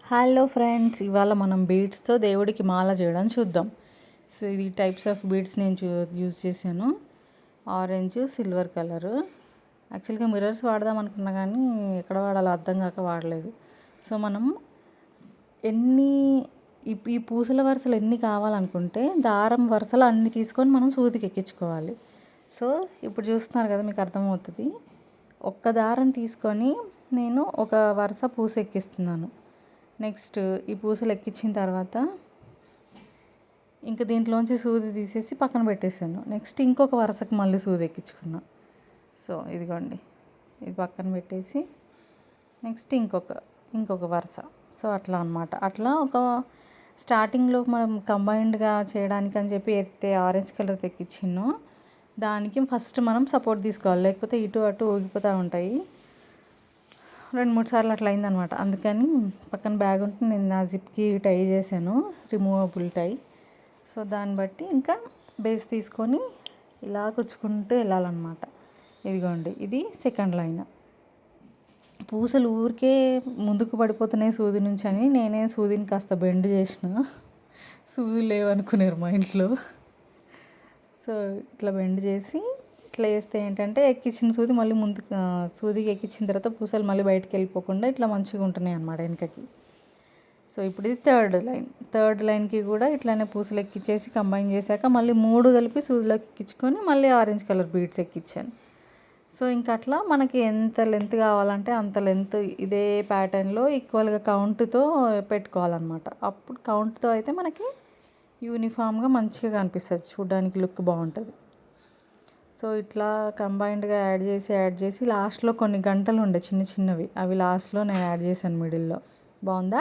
Hello friends, ఇవాళ మనం బీడ్స్తో దేవుడికి మాల చేయడం చూద్దాం. సో ఇది టైప్స్ ఆఫ్ బీడ్స్ నేను యూజ్ చేశాను. Orange, silver colour. యాక్చువల్గా మిర్రర్స్ వాడదాం అనుకున్నా కానీ ఎక్కడ వాడాలో అర్థం కాక వాడలేదు. సో మనం ఎన్ని ఈ పూసల వరుసలు ఎన్ని కావాలనుకుంటే దారం వరుసలు అన్ని తీసుకొని మనం సూదికి ఎక్కించుకోవాలి. సో ఇప్పుడు చూస్తున్నారు కదా, మీకు అర్థమవుతుంది. ఒక్క దారం తీసుకొని నేను ఒక వరుస పూస ఎక్కిస్తున్నాను. నెక్స్ట్ ఈ పూసలు ఎక్కించిన తర్వాత ఇంకా దీంట్లోంచి సూది తీసేసి పక్కన పెట్టేశాను. నెక్స్ట్ ఇంకొక వరుసకి మళ్ళీ సూది ఎక్కించుకున్నా. సో ఇదిగోండి, ఇది పక్కన పెట్టేసి నెక్స్ట్ ఇంకొక వరుస. సో అట్లా అనమాట. అట్లా ఒక స్టార్టింగ్లో మనం కంబైన్డ్గా చేయడానికి అని చెప్పి ఏదైతే ఆరెంజ్ కలర్ తెక్కిచ్చినో దానికి ఫస్ట్ మనం సపోర్ట్ తీసుకోవాలి, లేకపోతే ఇటు అటు ఊగిపోతూ ఉంటాయి. 2-3 సార్లు అట్లా అయిందనమాట. అందుకని పక్కన బ్యాగ్ ఉంటే నేను నా జిప్కి టై చేశాను, రిమూవబుల్ టై. సో దాన్ని బట్టి ఇంకా బేస్ తీసుకొని ఇలా కుచ్చుకుంటూ వెళ్ళాలన్నమాట. ఇదిగోండి, ఇది సెకండ్ లైన్. పూసలు ఊరికే ముందుకు పడిపోతున్నాయి సూది నుంచి అని నేనే సూదిని కాస్త బెండ్ చేసిన. సూది లేవనుకున్నారు మా ఇంట్లో. సో ఇట్లా బెండ్ చేసి ఇట్లా వేస్తే ఏంటంటే ఎక్కించిన సూది మళ్ళీ ముందుకు, సూదికి ఎక్కించిన తర్వాత పూసలు మళ్ళీ బయటకు వెళ్ళిపోకుండా ఇట్లా మంచిగా ఉంటున్నాయి అన్నమాట వెనకకి. సో ఇప్పుడు ఇది థర్డ్ లైన్కి కూడా ఇట్లానే పూసలు ఎక్కించేసి కంబైన్ చేశాక మళ్ళీ 3 కలిపి సూదిలోకి ఎక్కించుకొని మళ్ళీ ఆరెంజ్ కలర్ బీడ్స్ ఎక్కించాను. సో ఇంకా అట్లా మనకి ఎంత లెంత్ కావాలంటే అంత లెంత్ ఇదే ప్యాటర్న్లో ఈక్వల్గా కౌంట్తో పెట్టుకోవాలన్నమాట. అప్పుడు కౌంట్తో అయితే మనకి యూనిఫామ్గా మంచిగా కనిపిస్తుంది, చూడడానికి లుక్ బాగుంటుంది. సో ఇట్లా కంబైన్డ్గా యాడ్ చేసి లాస్ట్లో కొన్ని గంటలు ఉండే చిన్నవి, అవి లాస్ట్లో నేను యాడ్ చేశాను మిడిల్లో. బాగుందా?